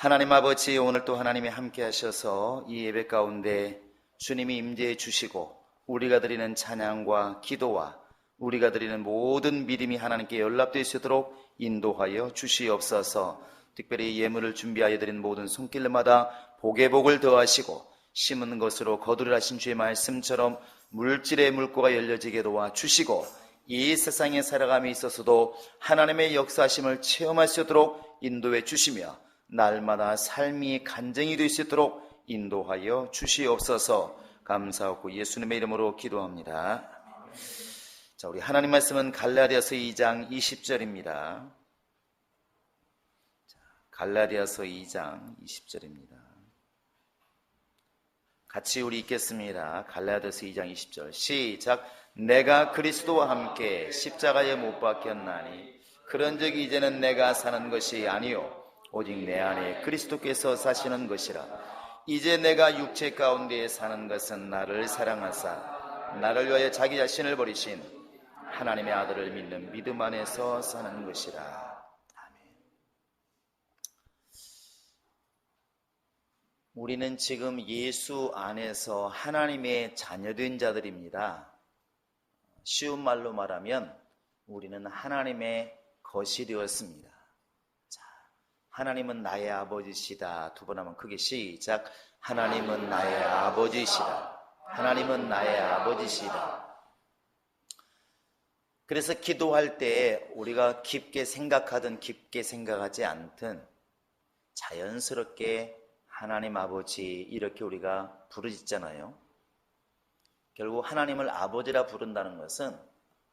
하나님 아버지, 오늘 또 하나님이 함께 하셔서 이 예배 가운데 주님이 임재해 주시고 우리가 드리는 찬양과 기도와 우리가 드리는 모든 믿음이 하나님께 연락될 수 있도록 인도하여 주시옵소서. 특별히 예물을 준비하여 드린 모든 손길마다 복에 복을 더하시고 심은 것으로 거두리라 하신 주의 말씀처럼 물질의 물고가 열려지게 도와주시고 이 세상에 살아감에 있어서도 하나님의 역사하심을 체험할 수 있도록 인도해 주시며 날마다 삶이 간증이 될 수 있도록 인도하여 주시옵소서. 감사하고 예수님의 이름으로 기도합니다. 자, 우리 하나님 말씀은 갈라디아서 2장 20절입니다. 갈라디아서 2장 20절입니다. 같이 우리 읽겠습니다. 갈라디아서 2장 20절 시작. 내가 그리스도와 함께 십자가에 못 박혔나니 그런즉 이제는 내가 사는 것이 아니요 오직 내 안에 그리스도께서 사시는 것이라. 이제 내가 육체 가운데 사는 것은 나를 사랑하사 나를 위하여 자기 자신을 버리신 하나님의 아들을 믿는 믿음 안에서 사는 것이라. 아멘. 우리는 지금 예수 안에서 하나님의 자녀된 자들입니다. 쉬운 말로 말하면 우리는 하나님의 것이 되었습니다. 하나님은 나의 아버지시다. 두 번 하면 크게 시작. 하나님은 나의 아버지시다. 하나님은 나의 아버지시다. 그래서 기도할 때 우리가 깊게 생각하든 깊게 생각하지 않든 자연스럽게 하나님 아버지 이렇게 우리가 부르짖잖아요. 결국 하나님을 아버지라 부른다는 것은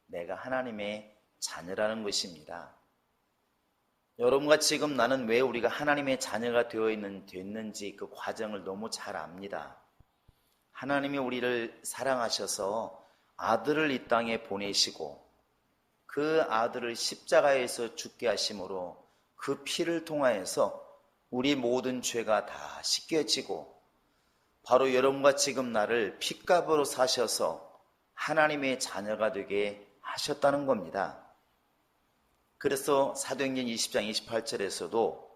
내가 하나님의 자녀라는 것입니다. 여러분과 지금 나는 왜 우리가 하나님의 자녀가 됐는지 그 과정을 너무 잘 압니다. 하나님이 우리를 사랑하셔서 아들을 이 땅에 보내시고 그 아들을 십자가에서 죽게 하심으로 그 피를 통하여서 우리 모든 죄가 다 씻겨지고 바로 여러분과 지금 나를 핏값으로 사셔서 하나님의 자녀가 되게 하셨다는 겁니다. 그래서 사도행전 20장 28절에서도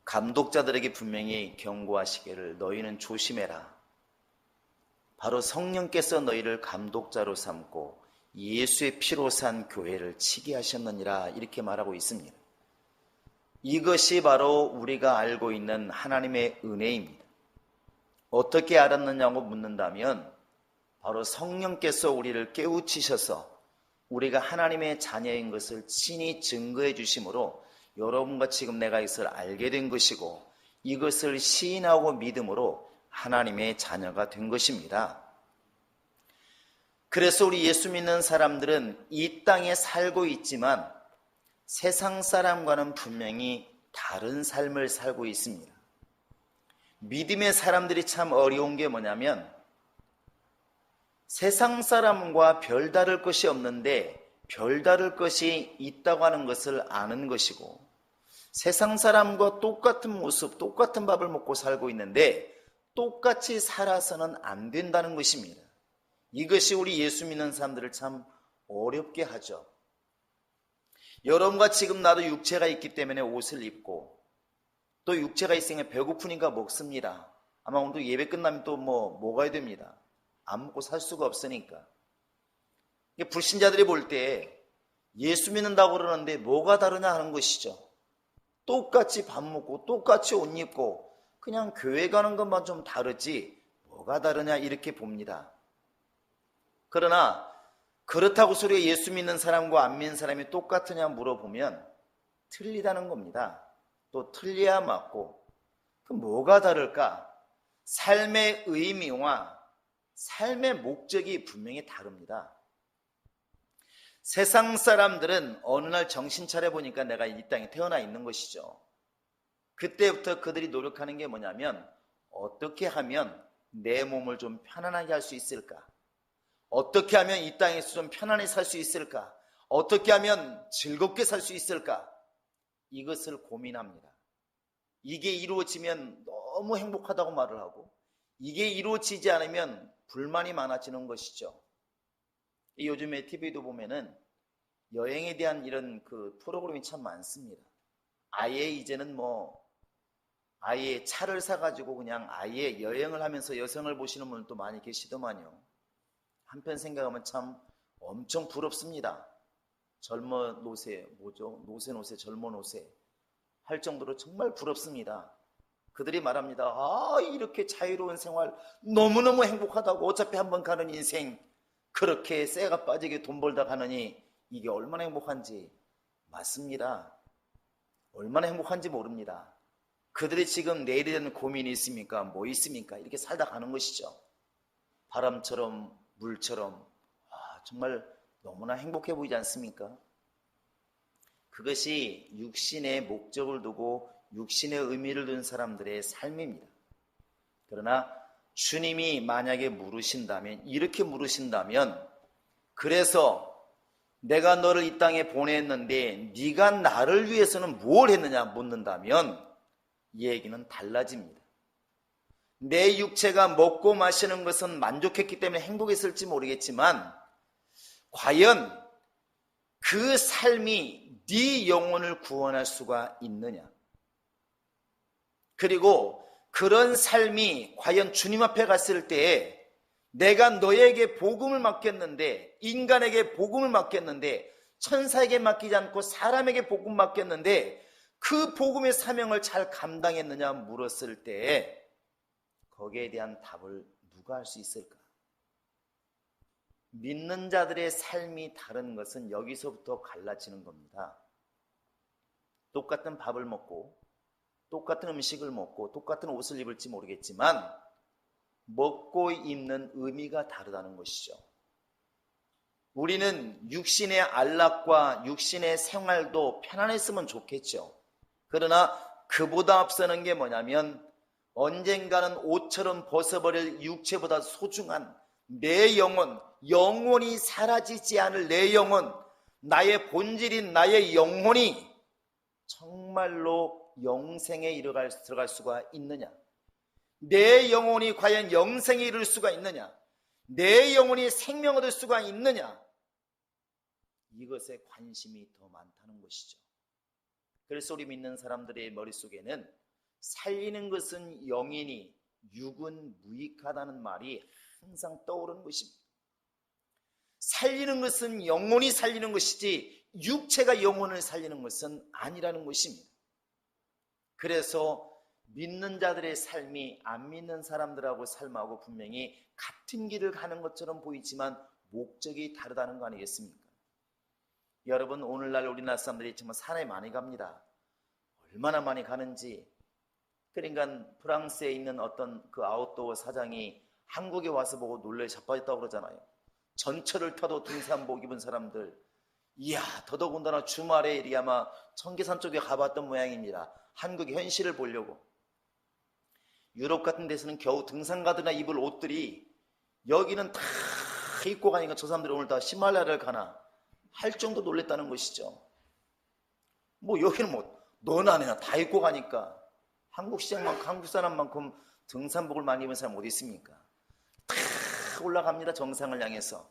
감독자들에게 분명히 경고하시기를 너희는 조심해라. 바로 성령께서 너희를 감독자로 삼고 예수의 피로 산 교회를 치게 하셨느니라 이렇게 말하고 있습니다. 이것이 바로 우리가 알고 있는 하나님의 은혜입니다. 어떻게 알았느냐고 묻는다면 바로 성령께서 우리를 깨우치셔서 우리가 하나님의 자녀인 것을 친히 증거해 주심으로 여러분과 지금 내가 이것을 알게 된 것이고 이것을 시인하고 믿음으로 하나님의 자녀가 된 것입니다. 그래서 우리 예수 믿는 사람들은 이 땅에 살고 있지만 세상 사람과는 분명히 다른 삶을 살고 있습니다. 믿음의 사람들이 참 어려운 게 뭐냐면 세상 사람과 별다를 것이 없는데 별다를 것이 있다고 하는 것을 아는 것이고 세상 사람과 똑같은 모습, 똑같은 밥을 먹고 살고 있는데 똑같이 살아서는 안 된다는 것입니다. 이것이 우리 예수 믿는 사람들을 참 어렵게 하죠. 여러분과 지금 나도 육체가 있기 때문에 옷을 입고 또 육체가 있으니까 배고프니까 먹습니다. 아마 오늘도 예배 끝나면 또 먹어야 됩니다. 안 먹고 살 수가 없으니까. 불신자들이 볼 때 예수 믿는다고 그러는데 뭐가 다르냐 하는 것이죠. 똑같이 밥 먹고 똑같이 옷 입고 그냥 교회 가는 것만 좀 다르지 뭐가 다르냐 이렇게 봅니다. 그러나 그렇다고 소리가 예수 믿는 사람과 안 믿는 사람이 똑같으냐 물어보면 틀리다는 겁니다. 또 틀려야 맞고 그럼 뭐가 다를까? 삶의 의미와 삶의 목적이 분명히 다릅니다. 세상 사람들은 어느 날 정신 차려보니까 내가 이 땅에 태어나 있는 것이죠. 그때부터 그들이 노력하는 게 뭐냐면 어떻게 하면 내 몸을 좀 편안하게 할 수 있을까? 어떻게 하면 이 땅에서 좀 편안히 살 수 있을까? 어떻게 하면 즐겁게 살 수 있을까? 이것을 고민합니다. 이게 이루어지면 너무 행복하다고 말을 하고 이게 이루어지지 않으면 불만이 많아지는 것이죠. 요즘에 TV도 보면은 여행에 대한 이런 그 프로그램이 참 많습니다. 아예 이제는 아예 차를 사가지고 그냥 아예 여행을 하면서 여성을 보시는 분도 많이 계시더만요. 한편 생각하면 참 엄청 부럽습니다. 젊어 노세, 뭐죠? 노세 젊어 노세 할 정도로 정말 부럽습니다. 그들이 말합니다. 아, 이렇게 자유로운 생활 너무너무 행복하다고. 어차피 한번 가는 인생 그렇게 쇠가 빠지게 돈 벌다 가느니 이게 얼마나 행복한지. 맞습니다. 얼마나 행복한지 모릅니다. 그들이 지금 내일에 대한 고민이 있습니까? 뭐 있습니까? 이렇게 살다 가는 것이죠. 바람처럼 물처럼 정말 너무나 행복해 보이지 않습니까? 그것이 육신의 목적을 두고 육신의 의미를 둔 사람들의 삶입니다. 그러나 주님이 만약에 물으신다면, 이렇게 물으신다면, 그래서 내가 너를 이 땅에 보냈는데 네가 나를 위해서는 뭘 했느냐 묻는다면 이 얘기는 달라집니다. 내 육체가 먹고 마시는 것은 만족했기 때문에 행복했을지 모르겠지만 과연 그 삶이 네 영혼을 구원할 수가 있느냐? 그리고 그런 삶이 과연 주님 앞에 갔을 때에 내가 너에게 복음을 맡겼는데, 인간에게 복음을 맡겼는데, 천사에게 맡기지 않고 사람에게 복음 맡겼는데 그 복음의 사명을 잘 감당했느냐 물었을 때 거기에 대한 답을 누가 할 수 있을까? 믿는 자들의 삶이 다른 것은 여기서부터 갈라지는 겁니다. 똑같은 밥을 먹고 똑같은 음식을 먹고 똑같은 옷을 입을지 모르겠지만 먹고 입는 의미가 다르다는 것이죠. 우리는 육신의 안락과 육신의 생활도 편안했으면 좋겠죠. 그러나 그보다 앞서는 게 뭐냐면 언젠가는 옷처럼 벗어버릴 육체보다 소중한 내 영혼, 영혼이 사라지지 않을 내 영혼, 나의 본질인 나의 영혼이 정말로 영생에 들어갈 수가 있느냐? 내 영혼이 과연 영생에 이를 수가 있느냐? 내 영혼이 생명을 얻을 수가 있느냐? 이것에 관심이 더 많다는 것이죠. 그래서 우리 믿는 사람들의 머릿속에는 살리는 것은 영이니 육은 무익하다는 말이 항상 떠오르는 것입니다. 살리는 것은 영혼이 살리는 것이지 육체가 영혼을 살리는 것은 아니라는 것입니다. 그래서 믿는 자들의 삶이 안 믿는 사람들하고 삶하고 분명히 같은 길을 가는 것처럼 보이지만 목적이 다르다는 거 아니겠습니까? 여러분, 오늘날 우리나라 사람들이 정말 산에 많이 갑니다. 얼마나 많이 가는지. 그러니까 프랑스에 있는 어떤 그 아웃도어 사장이 한국에 와서 보고 놀래 자빠졌다고 그러잖아요. 전철을 타도 등산복 입은 사람들. 이야, 더더군다나 주말에 이리 아마 청계산 쪽에 가봤던 모양입니다. 한국의 현실을 보려고. 유럽 같은 데서는 겨우 등산 가거나 입을 옷들이 여기는 다 입고 가니까 저 사람들이 오늘 다 히말라야를 가나 할 정도 놀랬다는 것이죠. 뭐 여기는 뭐 너나 내나 다 입고 가니까 한국 시장만큼 한국 사람만큼 등산복을 많이 입은 사람 어디 있습니까? 다 올라갑니다. 정상을 향해서.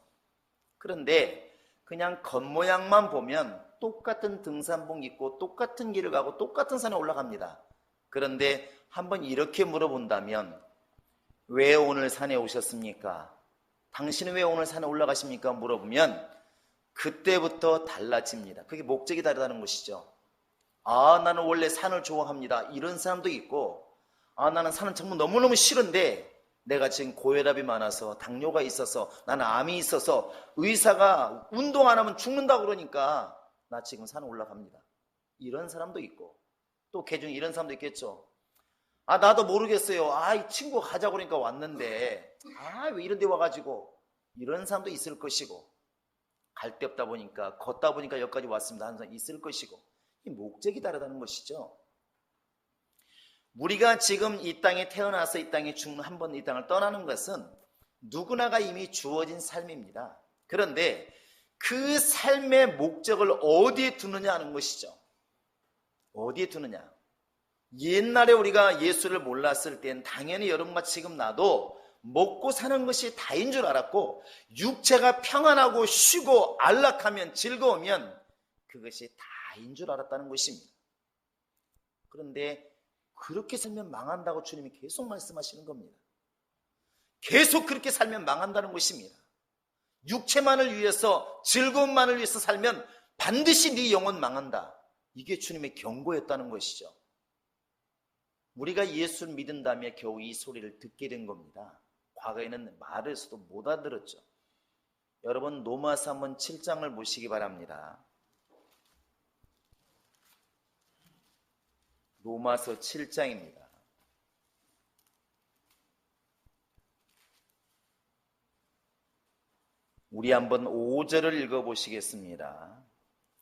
그런데 그냥 겉모양만 보면 똑같은 등산복 입고 똑같은 길을 가고 똑같은 산에 올라갑니다. 그런데 한번 이렇게 물어본다면 왜 오늘 산에 오셨습니까? 당신은 왜 오늘 산에 올라가십니까? 물어보면 그때부터 달라집니다. 그게 목적이 다르다는 것이죠. 아, 나는 원래 산을 좋아합니다. 이런 사람도 있고, 아, 나는 산은 정말 너무너무 싫은데 내가 지금 고혈압이 많아서 당뇨가 있어서 나는 암이 있어서 의사가 운동 안 하면 죽는다고 그러니까 나 지금 산 올라갑니다. 이런 사람도 있고, 또 개중에 이런 사람도 있겠죠. 아, 나도 모르겠어요. 아, 이 친구가 가자고 그러니까 왔는데 아, 왜 이런 데 와가지고. 이런 사람도 있을 것이고, 갈 데 없다 보니까 걷다 보니까 여기까지 왔습니다 하는 사람 있을 것이고, 이 목적이 다르다는 것이죠. 우리가 지금 이 땅에 태어나서 이 땅에 죽는, 한 번 이 땅을 떠나는 것은 누구나가 이미 주어진 삶입니다. 그런데 그 삶의 목적을 어디에 두느냐 하는 것이죠. 어디에 두느냐. 옛날에 우리가 예수를 몰랐을 땐 당연히 여러분과 지금 나도 먹고 사는 것이 다인 줄 알았고, 육체가 평안하고 쉬고 안락하면 즐거우면 그것이 다인 줄 알았다는 것입니다. 그런데 그렇게 살면 망한다고 주님이 계속 말씀하시는 겁니다. 계속 그렇게 살면 망한다는 것입니다. 육체만을 위해서, 즐거움만을 위해서 살면 반드시 네 영혼 망한다. 이게 주님의 경고였다는 것이죠. 우리가 예수를 믿은 다음에 겨우 이 소리를 듣게 된 겁니다. 과거에는 말을 해서도 못 알아들었죠. 여러분, 로마서 한번 7장을 보시기 바랍니다. 로마서 7장입니다. 우리 한번 5절을 읽어보시겠습니다.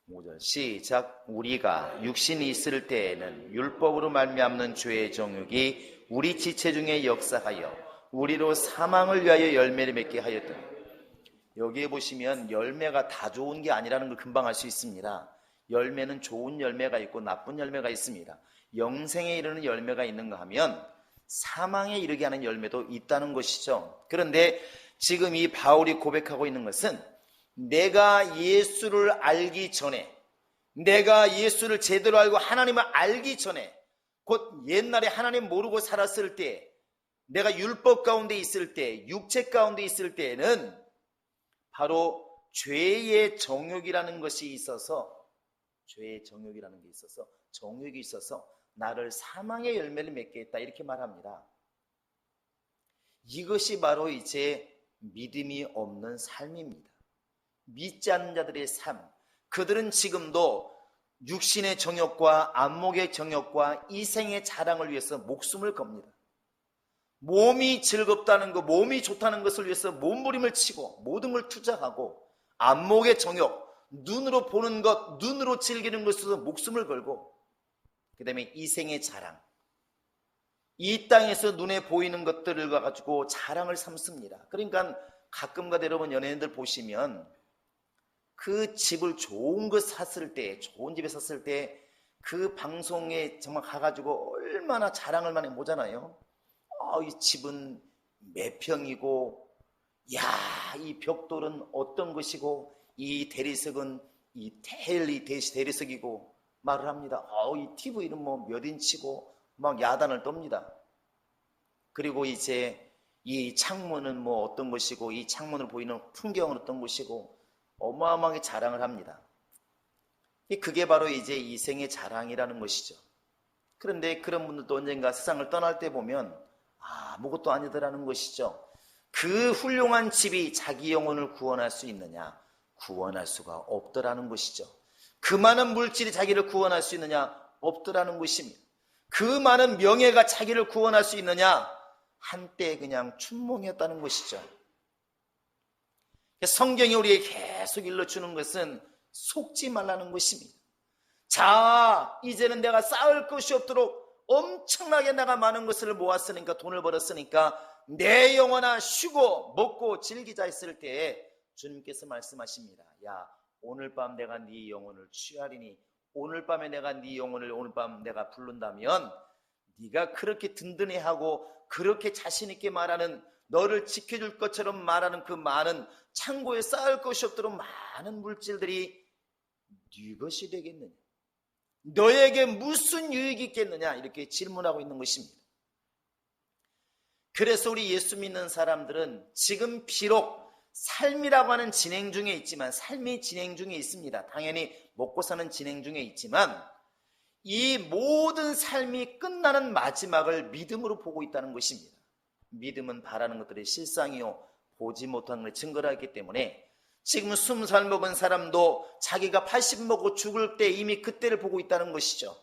5절 시작. 우리가 육신이 있을 때에는 율법으로 말미암는 죄의 정욕이 우리 지체 중에 역사하여 우리로 사망을 위하여 열매를 맺게 하였더니, 여기에 보시면 열매가 다 좋은 게 아니라는 걸 금방 알 수 있습니다. 열매는 좋은 열매가 있고 나쁜 열매가 있습니다. 영생에 이르는 열매가 있는가 하면 사망에 이르게 하는 열매도 있다는 것이죠. 그런데 지금 이 바울이 고백하고 있는 것은, 내가 예수를 알기 전에, 내가 예수를 제대로 알고 하나님을 알기 전에, 곧 옛날에 하나님 모르고 살았을 때, 내가 율법 가운데 있을 때, 육체 가운데 있을 때에는 바로 죄의 정욕이라는 것이 있어서, 죄의 정욕이라는 게 있어서, 정욕이 있어서 나를 사망의 열매를 맺게 했다, 이렇게 말합니다. 이것이 바로 이제 믿음이 없는 삶입니다. 믿지 않는 자들의 삶, 그들은 지금도 육신의 정욕과 안목의 정욕과 이생의 자랑을 위해서 목숨을 겁니다. 몸이 즐겁다는 것, 몸이 좋다는 것을 위해서 몸부림을 치고 모든 걸 투자하고, 안목의 정욕, 눈으로 보는 것, 눈으로 즐기는 것에서 목숨을 걸고, 그 다음에 이생의 자랑, 이 땅에서 눈에 보이는 것들을 가지고 자랑을 삼습니다. 그러니까 가끔가다 여러분 연예인들 보시면 그 집을 좋은 거 샀을 때, 좋은 집에 샀을 때 그 방송에 정말 가가지고 얼마나 자랑을 많이 보잖아요. 이 집은 몇 평이고, 야, 이 벽돌은 어떤 것이고, 이 대리석은 이 대리석이고 말을 합니다. 이 TV는 뭐 몇 인치고 막 야단을 떱니다. 그리고 이제 이 창문은 뭐 어떤 것이고, 이 창문을 보이는 풍경은 어떤 것이고 어마어마하게 자랑을 합니다. 그게 바로 이제 이생의 자랑이라는 것이죠. 그런데 그런 분들도 언젠가 세상을 떠날 때 보면 아무것도 아니더라는 것이죠. 그 훌륭한 집이 자기 영혼을 구원할 수 있느냐? 구원할 수가 없더라는 것이죠. 그 많은 물질이 자기를 구원할 수 있느냐? 없더라는 것입니다. 그 많은 명예가 자기를 구원할 수 있느냐? 한때 그냥 춘몽이었다는 것이죠. 성경이 우리에게 계속 일러주는 것은 속지 말라는 것입니다. 자, 이제는 내가 쌓을 것이 없도록 엄청나게 내가 많은 것을 모았으니까, 돈을 벌었으니까 내 영혼아 쉬고 먹고 즐기자 했을 때에 주님께서 말씀하십니다. 야, 오늘 밤 내가 네 영혼을 취하리니, 오늘 밤에 내가 네 영혼을 오늘 밤 내가 부른다면 네가 그렇게 든든해하고 그렇게 자신 있게 말하는, 너를 지켜줄 것처럼 말하는 그 많은 창고에 쌓을 것이 없도록 많은 물질들이 네 것이 되겠느냐? 너에게 무슨 유익이 있겠느냐? 이렇게 질문하고 있는 것입니다. 그래서 우리 예수 믿는 사람들은 지금 비록 삶이라고 하는 진행 중에 있지만, 삶이 진행 중에 있습니다. 당연히 먹고 사는 진행 중에 있지만, 이 모든 삶이 끝나는 마지막을 믿음으로 보고 있다는 것입니다. 믿음은 바라는 것들의 실상이요 보지 못하는 것을 증거를 하기 때문에, 지금 20살 먹은 사람도 자기가 80 먹고 죽을 때 이미 그때를 보고 있다는 것이죠.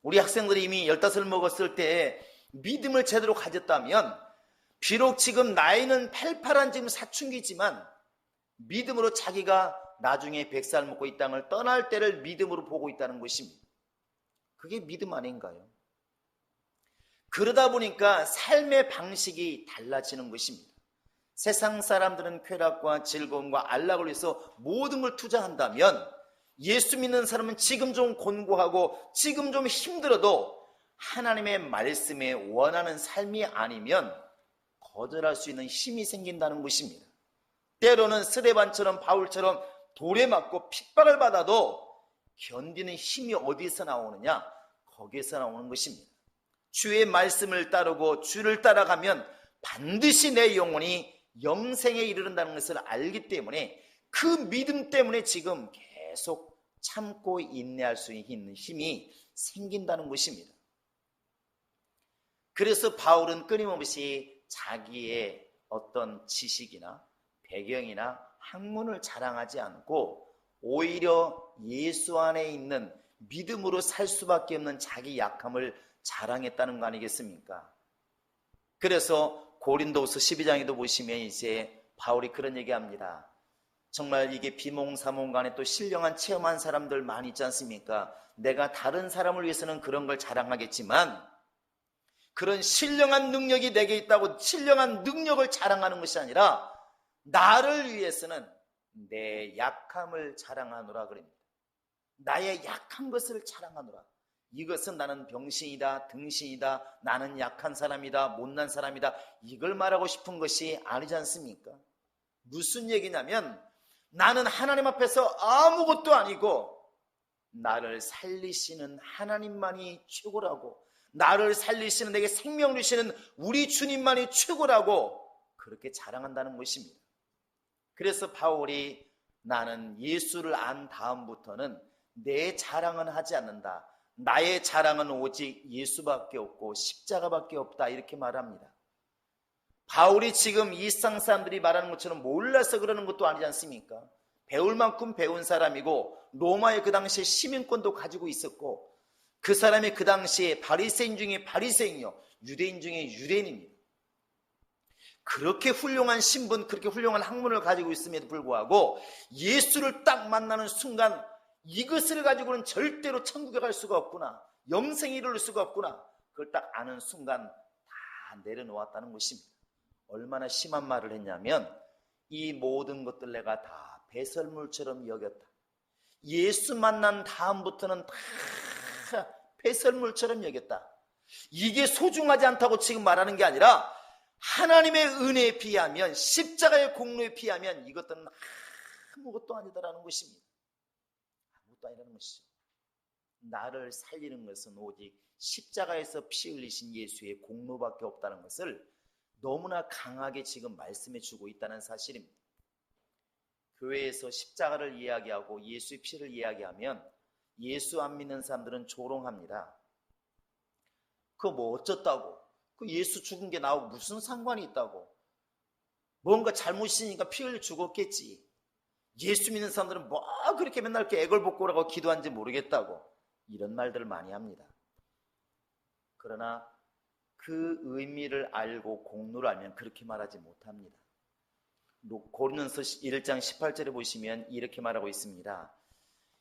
우리 학생들이 이미 15살 먹었을 때 믿음을 제대로 가졌다면, 비록 지금 나이는 팔팔한 지금 사춘기지만 믿음으로 자기가 나중에 100살 먹고 이 땅을 떠날 때를 믿음으로 보고 있다는 것입니다. 그게 믿음 아닌가요? 그러다 보니까 삶의 방식이 달라지는 것입니다. 세상 사람들은 쾌락과 즐거움과 안락을 위해서 모든 걸 투자한다면, 예수 믿는 사람은 지금 좀 곤고하고 지금 좀 힘들어도 하나님의 말씀에 원하는 삶이 아니면 거절할 수 있는 힘이 생긴다는 것입니다. 때로는 스데반처럼 바울처럼 돌에 맞고 핍박을 받아도 견디는 힘이 어디서 나오느냐? 거기에서 나오는 것입니다. 주의 말씀을 따르고 주를 따라가면 반드시 내 영혼이 영생에 이르른다는 것을 알기 때문에 그 믿음 때문에 지금 계속 참고 인내할 수 있는 힘이 생긴다는 것입니다. 그래서 바울은 끊임없이 자기의 어떤 지식이나 배경이나 학문을 자랑하지 않고 오히려 예수 안에 있는 믿음으로 살 수밖에 없는 자기 약함을 자랑했다는 거 아니겠습니까? 그래서 고린도후서 12장에도 보시면 이제 바울이 그런 얘기합니다. 정말 이게 비몽사몽간에 또 신령한 체험한 사람들 많이 있지 않습니까? 내가 다른 사람을 위해서는 그런 걸 자랑하겠지만 그런 신령한 능력이 내게 있다고 신령한 능력을 자랑하는 것이 아니라 나를 위해서는 내 약함을 자랑하노라 그럽니다. 나의 약한 것을 자랑하노라. 이것은 나는 병신이다, 등신이다, 나는 약한 사람이다, 못난 사람이다, 이걸 말하고 싶은 것이 아니지 않습니까? 무슨 얘기냐면 나는 하나님 앞에서 아무것도 아니고 나를 살리시는 하나님만이 최고라고, 나를 살리시는 내게 생명을 주시는 우리 주님만이 최고라고 그렇게 자랑한다는 것입니다. 그래서 바울이 나는 예수를 안 다음부터는 내 자랑은 하지 않는다. 나의 자랑은 오직 예수밖에 없고 십자가밖에 없다, 이렇게 말합니다. 바울이 지금 이 세상 사람들이 말하는 것처럼 몰라서 그러는 것도 아니지 않습니까? 배울 만큼 배운 사람이고 로마의 그 당시에 시민권도 가지고 있었고 그 사람이 그 당시에 바리새인 중에 바리새인이요, 유대인 중에 유대인입니다. 그렇게 훌륭한 신분, 그렇게 훌륭한 학문을 가지고 있음에도 불구하고 예수를 딱 만나는 순간 이것을 가지고는 절대로 천국에 갈 수가 없구나, 영생에 이를 수가 없구나, 그걸 딱 아는 순간 다 내려놓았다는 것입니다. 얼마나 심한 말을 했냐면 이 모든 것들 내가 다 배설물처럼 여겼다. 예수 만난 다음부터는 다 배설물처럼 여겼다. 이게 소중하지 않다고 지금 말하는 게 아니라 하나님의 은혜에 비하면, 십자가의 공로에 비하면 이것들은 아무것도 아니다라는 것입니다. 아무것도 아니라는 것이죠. 나를 살리는 것은 오직 십자가에서 피 흘리신 예수의 공로밖에 없다는 것을 너무나 강하게 지금 말씀해 주고 있다는 사실입니다. 교회에서 십자가를 이야기하고 예수의 피를 이야기하면 예수 안 믿는 사람들은 조롱합니다. 그거 뭐 어쩌다고, 그 예수 죽은 게 나하고 무슨 상관이 있다고, 뭔가 잘못이니까 피 흘려 죽었겠지, 예수 믿는 사람들은 뭐 그렇게 맨날 이렇게 애걸복걸하고 기도하는지 모르겠다고, 이런 말들을 많이 합니다. 그러나 그 의미를 알고 공로를 알면 그렇게 말하지 못합니다. 고린도서 1장 18절에 보시면 이렇게 말하고 있습니다.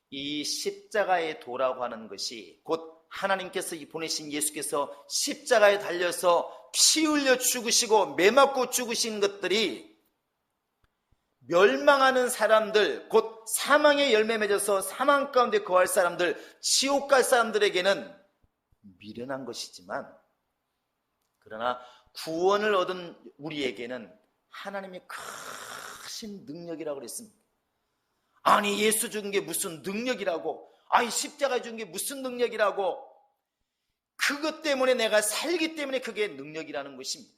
이 십자가의 도라고 하는 것이 곧 하나님께서 보내신 예수께서 십자가에 달려서 피 흘려 죽으시고 매 맞고 죽으신 것들이 멸망하는 사람들, 곧 사망의 열매 맺어서 사망 가운데 거할 사람들, 지옥 갈 사람들에게는 미련한 것이지만, 그러나 구원을 얻은 우리에게는 하나님의 크신 능력이라고 그랬습니다. 아니 예수 죽은 게 무슨 능력이라고, 아니 십자가 죽은 게 무슨 능력이라고, 그것 때문에 내가 살기 때문에 그게 능력이라는 것입니다.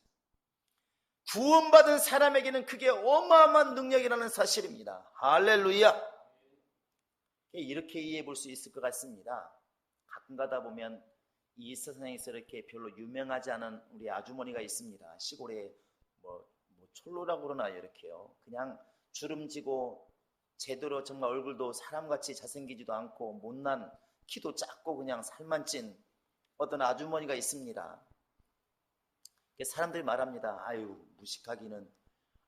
구원받은 사람에게는 그게 어마어마한 능력이라는 사실입니다. 할렐루야. 이렇게 이해해 볼 수 있을 것 같습니다. 가끔 가다 보면 이 세상에서 이렇게 별로 유명하지 않은 우리 아주머니가 있습니다. 시골에 뭐 촐로라고 그러나 이렇게요, 그냥 주름지고 제대로 정말 얼굴도 사람같이 잘생기지도 않고 못난, 키도 작고 그냥 살만 찐 어떤 아주머니가 있습니다. 사람들이 말합니다. 아유 무식하기는,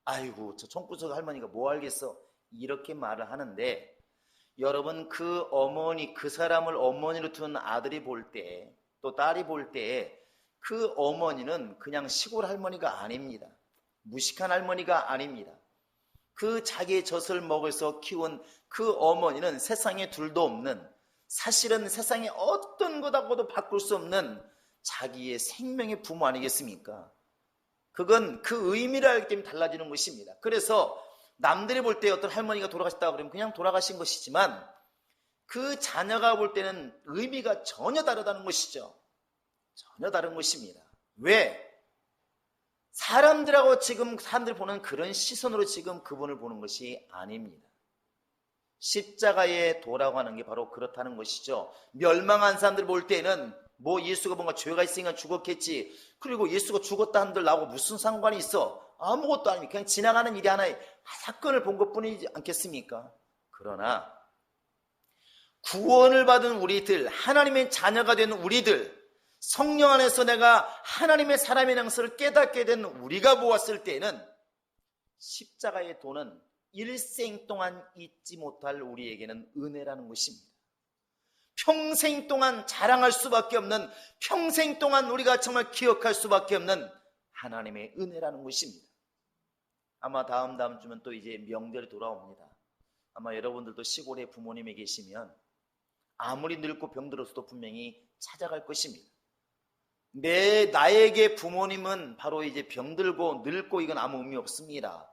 아이고 저 총구석 할머니가 뭐 알겠어, 이렇게 말을 하는데, 여러분 그 어머니, 그 사람을 어머니로 둔 아들이 볼 때, 또 딸이 볼 때 그 어머니는 그냥 시골 할머니가 아닙니다. 무식한 할머니가 아닙니다. 그 자기의 젖을 먹어서 키운 그 어머니는 세상에 둘도 없는, 사실은 세상에 어떤 것하고도 바꿀 수 없는 자기의 생명의 부모 아니겠습니까? 그건 그 의미를 알기 때문에 달라지는 것입니다. 그래서 남들이 볼 때 어떤 할머니가 돌아가셨다고 그러면 그냥 돌아가신 것이지만 그 자녀가 볼 때는 의미가 전혀 다르다는 것이죠. 전혀 다른 것입니다. 왜? 사람들하고 지금 사람들 보는 그런 시선으로 지금 그분을 보는 것이 아닙니다. 십자가에 도라고 하는 게 바로 그렇다는 것이죠. 멸망한 사람들 볼 때는 뭐 예수가 뭔가 죄가 있으니까 죽었겠지. 그리고 예수가 죽었다 한들 나하고 무슨 상관이 있어? 아무것도 아닙니다. 그냥 지나가는 일이 하나의 사건을 본 것뿐이지 않겠습니까? 그러나 구원을 받은 우리들, 하나님의 자녀가 된 우리들, 성령 안에서 내가 하나님의 사람이라는 것을 깨닫게 된 우리가 보았을 때는 십자가의 도는 일생 동안 잊지 못할 우리에게는 은혜라는 것입니다. 평생 동안 자랑할 수밖에 없는, 평생 동안 우리가 정말 기억할 수밖에 없는 하나님의 은혜라는 것입니다. 아마 다음 주면 또 이제 명절이 돌아옵니다. 아마 여러분들도 시골에 부모님이 계시면 아무리 늙고 병들어서도 분명히 찾아갈 것입니다. 나에게 부모님은 바로 이제 병들고 늙고 이건 아무 의미 없습니다.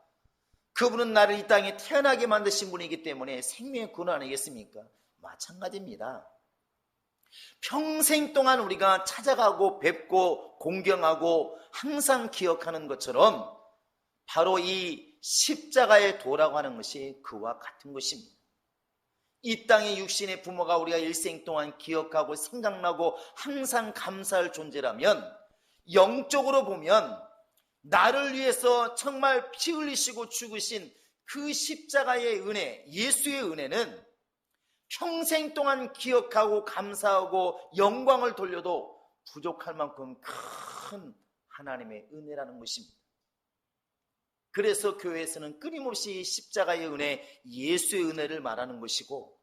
그분은 나를 이 땅에 태어나게 만드신 분이기 때문에 생명의 근원 아니겠습니까? 마찬가지입니다. 평생 동안 우리가 찾아가고 뵙고 공경하고 항상 기억하는 것처럼 바로 이 십자가의 도라고 하는 것이 그와 같은 것입니다. 이 땅의 육신의 부모가 우리가 일생 동안 기억하고 생각나고 항상 감사할 존재라면 영적으로 보면 나를 위해서 정말 피 흘리시고 죽으신 그 십자가의 은혜, 예수의 은혜는 평생 동안 기억하고 감사하고 영광을 돌려도 부족할 만큼 큰 하나님의 은혜라는 것입니다. 그래서 교회에서는 끊임없이 십자가의 은혜, 예수의 은혜를 말하는 것이고,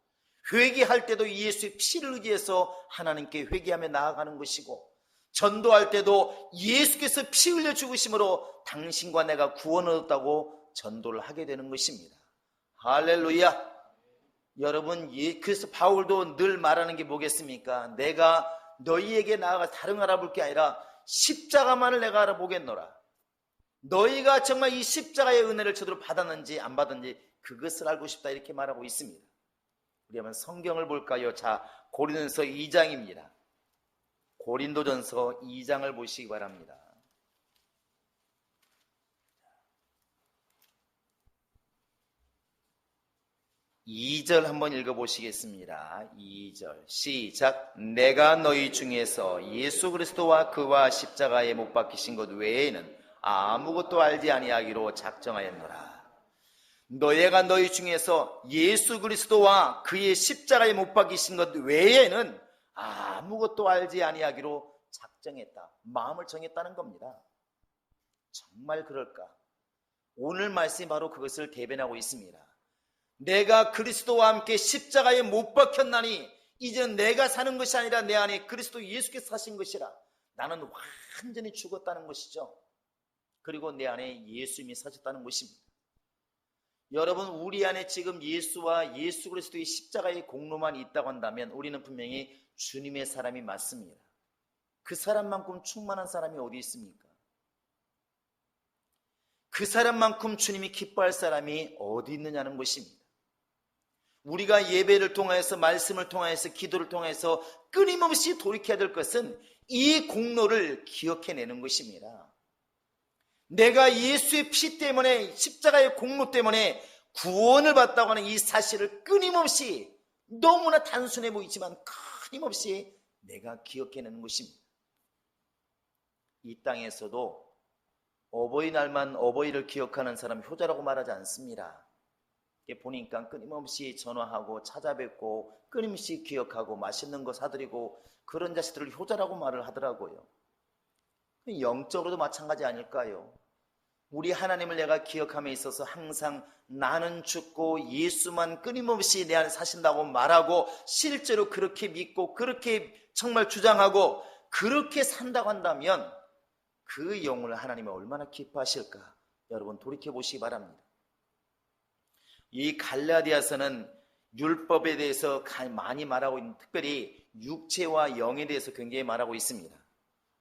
회개할 때도 예수의 피를 의지해서 하나님께 회개하며 나아가는 것이고, 전도할 때도 예수께서 피 흘려 죽으심으로 당신과 내가 구원을 얻었다고 전도를 하게 되는 것입니다. 할렐루야. 여러분, 그래서 바울도 늘 말하는 게 뭐겠습니까? 내가 너희에게 나아가 다른 알아볼 게 아니라 십자가만을 내가 알아보겠노라. 너희가 정말 이 십자가의 은혜를 제대로 받았는지 안 받았는지 그것을 알고 싶다, 이렇게 말하고 있습니다. 우리 한번 성경을 볼까요? 자, 고린도전서 2장입니다. 고린도전서 2장을 보시기 바랍니다. 2절 한번 읽어보시겠습니다. 2절 시작. 내가 너희 중에서 예수 그리스도와 그와 십자가에 못 박히신 것 외에는 아무것도 알지 아니하기로 작정하였노라. 너희가 너희 중에서 예수 그리스도와 그의 십자가에 못 박히신 것 외에는 아무것도 알지 아니하기로 작정했다. 마음을 정했다는 겁니다. 정말 그럴까? 오늘 말씀이 바로 그것을 대변하고 있습니다. 내가 그리스도와 함께 십자가에 못 박혔나니 이제는 내가 사는 것이 아니라 내 안에 그리스도 예수께서 사신 것이라. 나는 완전히 죽었다는 것이죠. 그리고 내 안에 예수님이 사셨다는 것입니다. 여러분, 우리 안에 지금 예수와 예수 그리스도의 십자가의 공로만 있다고 한다면 우리는 분명히 주님의 사람이 맞습니다. 그 사람만큼 충만한 사람이 어디 있습니까? 그 사람만큼 주님이 기뻐할 사람이 어디 있느냐는 것입니다. 우리가 예배를 통해서, 말씀을 통해서, 기도를 통해서 끊임없이 돌이켜야 될 것은 이 공로를 기억해내는 것입니다. 내가 예수의 피 때문에, 십자가의 공로 때문에 구원을 받다고 하는 이 사실을 끊임없이, 너무나 단순해 보이지만 끊임없이 내가 기억해내는 것입니다. 이 땅에서도 어버이날만 어버이를 기억하는 사람 효자라고 말하지 않습니다. 보니까 끊임없이 전화하고 찾아뵙고 끊임없이 기억하고 맛있는 거 사드리고 그런 자식들을 효자라고 말을 하더라고요. 영적으로도 마찬가지 아닐까요? 우리 하나님을 내가 기억함에 있어서 항상 나는 죽고 예수만 끊임없이 내 안에 사신다고 말하고 실제로 그렇게 믿고 그렇게 정말 주장하고 그렇게 산다고 한다면 그 영혼을 하나님이 얼마나 기뻐하실까? 여러분 돌이켜보시기 바랍니다. 이 갈라디아서는 율법에 대해서 많이 말하고 있는, 특별히 육체와 영에 대해서 굉장히 말하고 있습니다.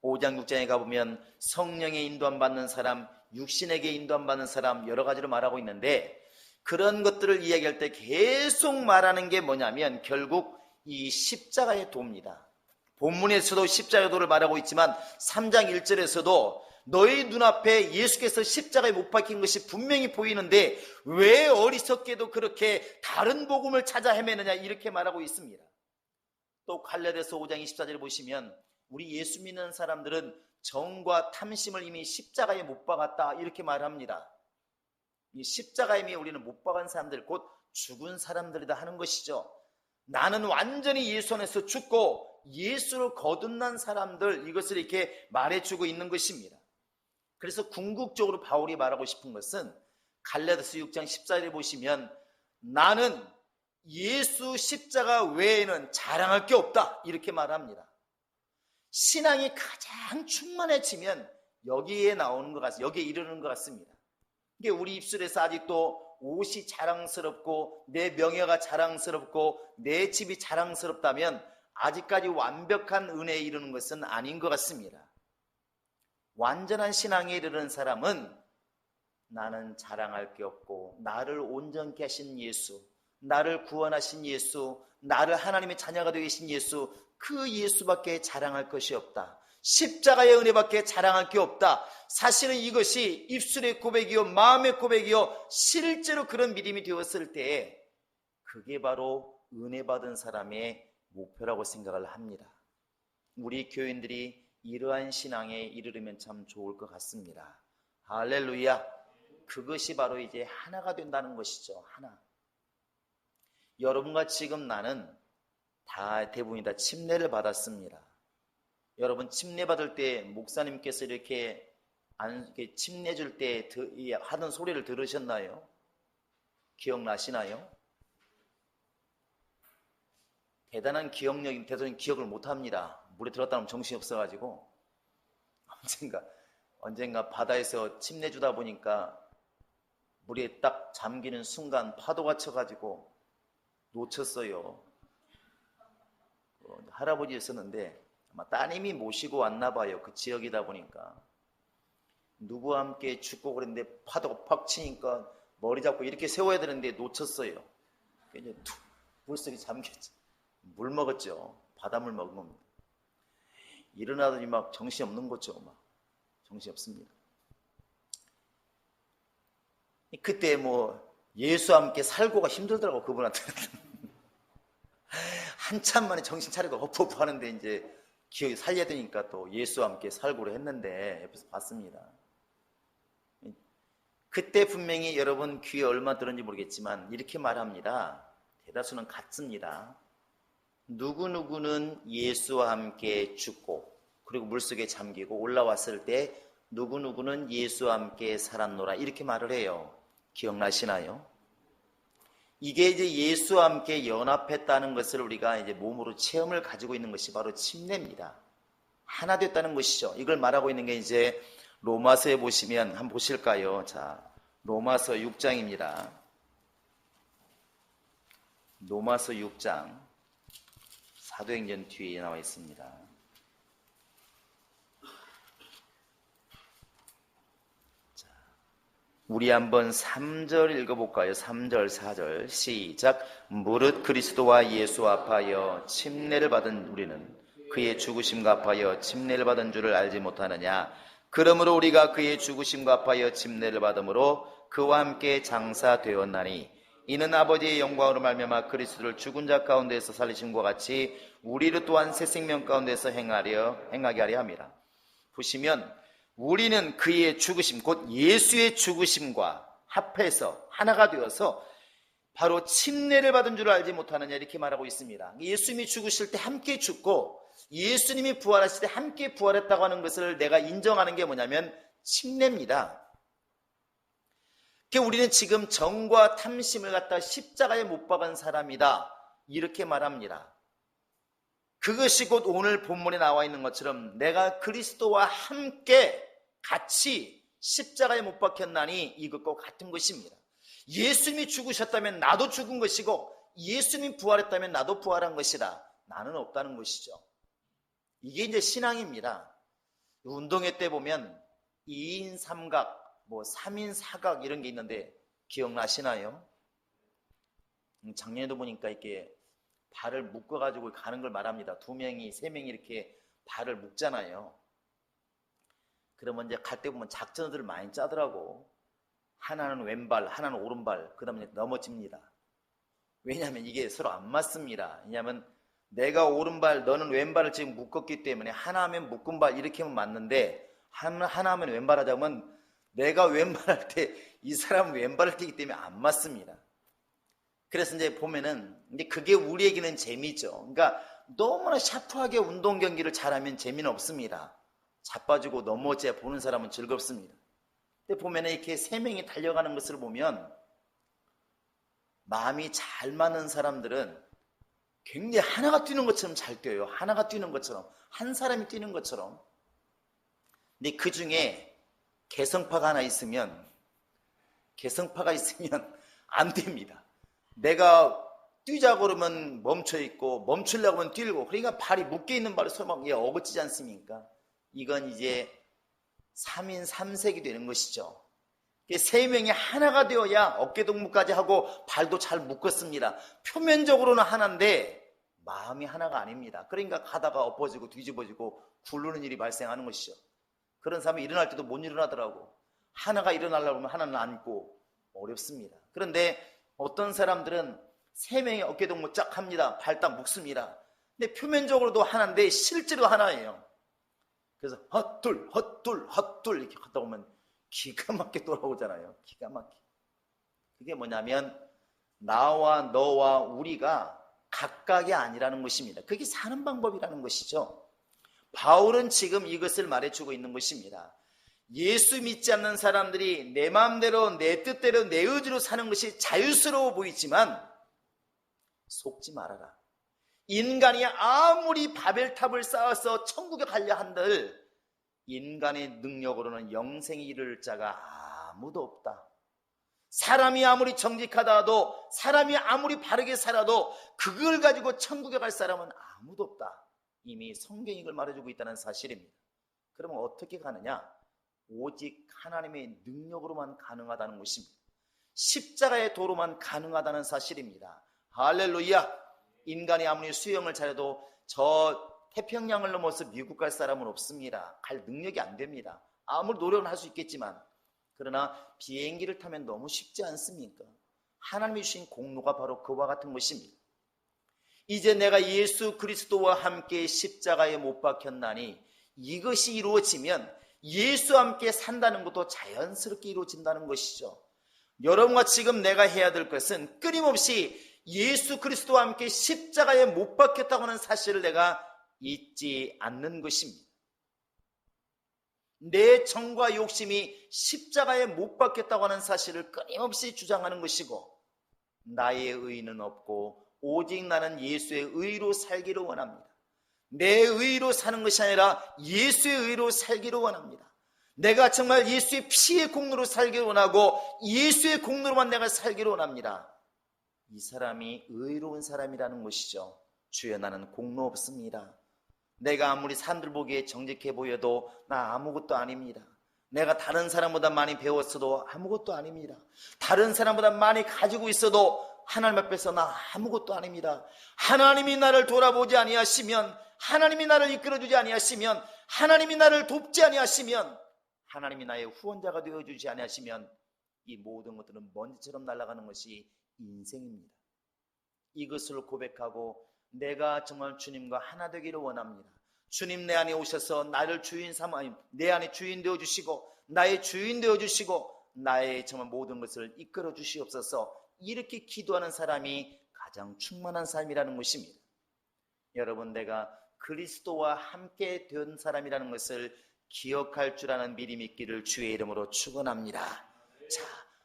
5장 6장에 가보면 성령의 인도함 받는 사람, 육신에게 인도함 받는 사람 여러 가지로 말하고 있는데 그런 것들을 이야기할 때 계속 말하는 게 뭐냐면 결국 이 십자가의 도입니다. 본문에서도 십자가의 도를 말하고 있지만 3장 1절에서도 너희 눈앞에 예수께서 십자가에 못 박힌 것이 분명히 보이는데 왜 어리석게도 그렇게 다른 복음을 찾아 헤매느냐 이렇게 말하고 있습니다. 또 갈라디아서 5장 24절을 보시면 우리 예수 믿는 사람들은 정과 탐심을 이미 십자가에 못 박았다 이렇게 말합니다. 이 십자가에 이미 우리는 못 박은 사람들 곧 죽은 사람들이다 하는 것이죠. 나는 완전히 예수 안에서 죽고 예수를 거듭난 사람들 이것을 이렇게 말해주고 있는 것입니다. 그래서 궁극적으로 바울이 말하고 싶은 것은 갈라디아서 6장 14절에 보시면 나는 예수 십자가 외에는 자랑할 게 없다 이렇게 말합니다. 신앙이 가장 충만해지면 여기에 나오는 것 같습니다. 여기에 이르는 것 같습니다. 이게 우리 입술에서 아직도 옷이 자랑스럽고 내 명예가 자랑스럽고 내 집이 자랑스럽다면 아직까지 완벽한 은혜에 이르는 것은 아닌 것 같습니다. 완전한 신앙에 이르는 사람은 나는 자랑할 게 없고 나를 온전케 하신 예수, 나를 구원하신 예수, 나를 하나님의 자녀가 되게 하신 예수, 그 예수밖에 자랑할 것이 없다. 십자가의 은혜밖에 자랑할 게 없다. 사실은 이것이 입술의 고백이요 마음의 고백이요 실제로 그런 믿음이 되었을 때에 그게 바로 은혜 받은 사람의 목표라고 생각을 합니다. 우리 교인들이 이러한 신앙에 이르려면 참 좋을 것 같습니다. 할렐루야. 그것이 바로 이제 하나가 된다는 것이죠. 하나. 여러분과 지금 나는 대부분이 다 침례를 받았습니다. 여러분 침례 받을 때 목사님께서 이렇게 침례 줄 때 하던 소리를 들으셨나요? 기억나시나요? 대단한 기억력인 대단히 기억을 못합니다. 물에 들었다 하면 정신이 없어가지고 언젠가 바다에서 침례 주다 보니까 물에 딱 잠기는 순간 파도가 쳐가지고 놓쳤어요. 할아버지였었는데 아마 따님이 모시고 왔나 봐요. 그 지역이다 보니까 누구와 함께 죽고 그랬는데 파도가 팍 치니까 머리 잡고 이렇게 세워야 되는데 놓쳤어요. 이제 물속에 잠겼죠. 물 먹었죠. 바닷물 먹은 겁니다. 일어나더니 막 정신이 없는 거죠. 막 정신이 없습니다. 그때 예수와 함께 살고가 힘들더라고 그분한테. 한참 만에 정신 차리고 허프허프 하는데 이제 기억이 살려야 되니까 또 예수와 함께 살고를 했는데 옆에서 봤습니다. 그때 분명히 여러분 귀에 얼마 들었는지 모르겠지만 이렇게 말합니다. 대다수는 같습니다. 누구누구는 예수와 함께 죽고 그리고 물속에 잠기고 올라왔을 때 누구누구는 예수와 함께 살았노라 이렇게 말을 해요. 기억나시나요? 이게 이제 예수와 함께 연합했다는 것을 우리가 이제 몸으로 체험을 가지고 있는 것이 바로 침례입니다. 하나 됐다는 것이죠. 이걸 말하고 있는 게 이제 로마서에 보시면 한번 보실까요? 자, 로마서 6장입니다. 로마서 6장 사도행전 뒤에 나와 있습니다. 자, 우리 한번 3절 읽어볼까요? 3절 4절 시작. 무릇 그리스도와 예수 합하여 침례를 받은 우리는 그의 죽으심과 합하여 침례를 받은 줄을 알지 못하느냐. 그러므로 우리가 그의 죽으심과 합하여 침례를 받음으로 그와 함께 장사되었나니 이는 아버지의 영광으로 말미암아 그리스도를 죽은 자 가운데서 살리심과 같이 우리를 또한 새 생명 가운데서 행하게 하려 함이라. 보시면 우리는 그의 죽으심 곧 예수의 죽으심과 합해서 하나가 되어서 바로 침례를 받은 줄 알지 못하느냐 이렇게 말하고 있습니다. 예수님이 죽으실 때 함께 죽고 예수님이 부활하실 때 함께 부활했다고 하는 것을 내가 인정하는 게 뭐냐면 침례입니다. 우리는 지금 정과 탐심을 갖다 십자가에 못 박은 사람이다 이렇게 말합니다. 그것이 곧 오늘 본문에 나와 있는 것처럼 내가 그리스도와 함께 같이 십자가에 못 박혔나니 이것과 같은 것입니다. 예수님이 죽으셨다면 나도 죽은 것이고 예수님이 부활했다면 나도 부활한 것이다. 나는 없다는 것이죠. 이게 이제 신앙입니다. 운동회 때 보면 2인 3각 3인 4각 이런 게 있는데 기억나시나요? 작년에도 보니까 이렇게 발을 묶어가지고 가는 걸 말합니다. 2명이, 3명이 이렇게 발을 묶잖아요. 그러면 이제 갈 때 보면 작전들을 많이 짜더라고. 하나는 왼발, 하나는 오른발, 그 다음에 넘어집니다. 왜냐하면 이게 서로 안 맞습니다. 왜냐하면 내가 오른발, 너는 왼발을 지금 묶었기 때문에 하나 하면 묶은 발 이렇게 하면 맞는데 하나 하면 왼발 하자면 내가 왼발 할 때 이 사람은 왼발을 뛰기 때문에 안 맞습니다. 그래서 이제 보면은 이제 그게 우리에게는 재미죠. 그러니까 너무나 샤프하게 운동 경기를 잘하면 재미는 없습니다. 자빠지고 넘어져야 보는 사람은 즐겁습니다. 근데 보면은 이렇게 3명이 달려가는 것을 보면 마음이 잘 맞는 사람들은 굉장히 하나가 뛰는 것처럼 잘 뛰어요. 하나가 뛰는 것처럼, 한 사람이 뛰는 것처럼. 근데 그 중에 개성파가 있으면 안 됩니다. 내가 뛰자고 그러면 멈춰 있고 멈추려고 하면 뛰고, 그러니까 발이 묶여 있는 발이 서로 막 어긋지지 않습니까? 이건 이제 3인 3색이 되는 것이죠. 3명이 하나가 되어야 어깨동무까지 하고 발도 잘 묶었습니다. 표면적으로는 하나인데 마음이 하나가 아닙니다. 그러니까 가다가 엎어지고 뒤집어지고 굴르는 일이 발생하는 것이죠. 그런 사람이 일어날 때도 못 일어나더라고. 하나가 일어나려고 하면 하나는 앉고 어렵습니다. 그런데 어떤 사람들은 3명이 어깨동무 쫙 합니다. 발 딱 묶습니다. 근데 표면적으로도 하나인데 실제로 하나예요. 그래서 헛둘 헛둘 헛둘 이렇게 하다 보면 기가 막히게 돌아오잖아요. 기가 막히게. 그게 뭐냐면 나와 너와 우리가 각각이 아니라는 것입니다. 그게 사는 방법이라는 것이죠. 바울은 지금 이것을 말해주고 있는 것입니다. 예수 믿지 않는 사람들이 내 마음대로 내 뜻대로 내 의지로 사는 것이 자유스러워 보이지만 속지 말아라. 인간이 아무리 바벨탑을 쌓아서 천국에 가려 한들 인간의 능력으로는 영생에 이를 자가 아무도 없다. 사람이 아무리 정직하다 하도, 사람이 아무리 바르게 살아도 그걸 가지고 천국에 갈 사람은 아무도 없다. 이미 성경이 이걸 말해주고 있다는 사실입니다. 그러면 어떻게 가느냐? 오직 하나님의 능력으로만 가능하다는 것입니다. 십자가의 도로만 가능하다는 사실입니다. 할렐루야. 인간이 아무리 수영을 잘해도 저 태평양을 넘어서 미국 갈 사람은 없습니다. 갈 능력이 안 됩니다. 아무리 노력은 할 수 있겠지만, 그러나 비행기를 타면 너무 쉽지 않습니까? 하나님이 주신 공로가 바로 그와 같은 것입니다. 이제 내가 예수 그리스도와 함께 십자가에 못 박혔나니 이것이 이루어지면 예수와 함께 산다는 것도 자연스럽게 이루어진다는 것이죠. 여러분과 지금 내가 해야 될 것은 끊임없이 예수 그리스도와 함께 십자가에 못 박혔다고 하는 사실을 내가 잊지 않는 것입니다. 내 정과 욕심이 십자가에 못 박혔다고 하는 사실을 끊임없이 주장하는 것이고, 나의 의는 없고 오직 나는 예수의 의로 살기를 원합니다. 내 의로 사는 것이 아니라 예수의 의로 살기를 원합니다. 내가 정말 예수의 피의 공로로 살기를 원하고 예수의 공로로만 내가 살기를 원합니다. 이 사람이 의로운 사람이라는 것이죠. 주여, 나는 공로 없습니다. 내가 아무리 사람들 보기에 정직해 보여도 나 아무것도 아닙니다. 내가 다른 사람보다 많이 배웠어도 아무것도 아닙니다. 다른 사람보다 많이 가지고 있어도 하나님 앞에서 나 아무것도 아닙니다. 하나님이 나를 돌아보지 아니하시면, 하나님이 나를 이끌어주지 아니하시면, 하나님이 나를 돕지 아니하시면, 하나님이 나의 후원자가 되어주지 아니하시면 이 모든 것들은 먼지처럼 날아가는 것이 인생입니다. 이것을 고백하고 내가 정말 주님과 하나 되기를 원합니다. 주님 내 안에 오셔서 나를 주인 삼아, 내 안에 주인 되어주시고 나의 주인 되어주시고 나의 정말 모든 것을 이끌어 주시옵소서. 이렇게 기도하는 사람이 가장 충만한 삶이라는 것입니다. 여러분, 내가 그리스도와 함께 된 사람이라는 것을 기억할 줄 아는 믿음이 있기를 주의 이름으로 축원합니다. 자,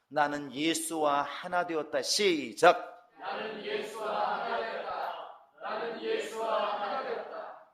나는 예수와 하나 되었다. 시작. 나는 예수와 하나 되었다. 나는 예수와 하나 되었다.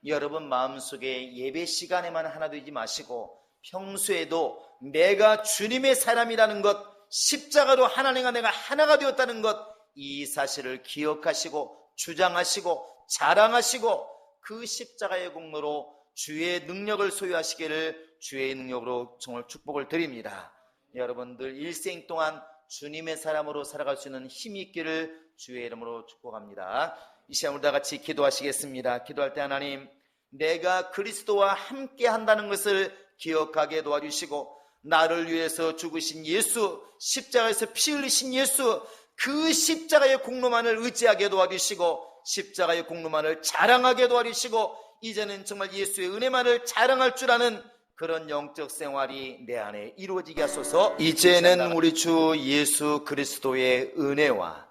여러분 마음속에 예배 시간에만 하나 되지 마시고 평소에도 내가 주님의 사람이라는 것, 십자가로 하나님과 내가 하나가 되었다는 것, 이 사실을 기억하시고 주장하시고 자랑하시고 그 십자가의 공로로 주의 능력을 소유하시기를 주의 능력으로 정말 축복을 드립니다. 여러분들 일생 동안 주님의 사람으로 살아갈 수 있는 힘이 있기를 주의 이름으로 축복합니다. 이 시간 우리 다 같이 기도하시겠습니다. 기도할 때 하나님, 내가 그리스도와 함께 한다는 것을 기억하게 도와주시고, 나를 위해서 죽으신 예수, 십자가에서 피 흘리신 예수, 그 십자가의 공로만을 의지하게 도와주시고, 십자가의 공로만을 자랑하게 도와주시고, 이제는 정말 예수의 은혜만을 자랑할 줄 아는 그런 영적 생활이 내 안에 이루어지게 하소서. 이제는 우리 주 예수 그리스도의 은혜와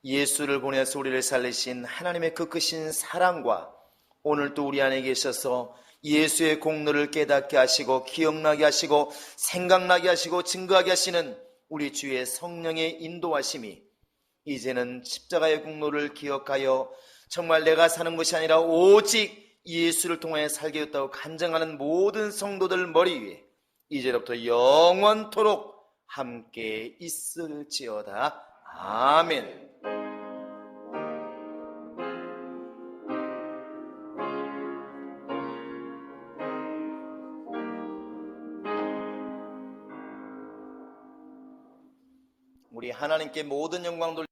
예수를 보내서 우리를 살리신 하나님의 그 크신 사랑과 오늘도 우리 안에 계셔서 예수의 공로를 깨닫게 하시고 기억나게 하시고 생각나게 하시고 증거하게 하시는 우리 주의 성령의 인도하심이 이제는 십자가의 공로를 기억하여 정말 내가 사는 것이 아니라 오직 예수를 통해 살게 됐다고 간증하는 모든 성도들 머리 위에 이제부터 영원토록 함께 있을지어다. 아멘. 우리 하나님께 모든 영광 돌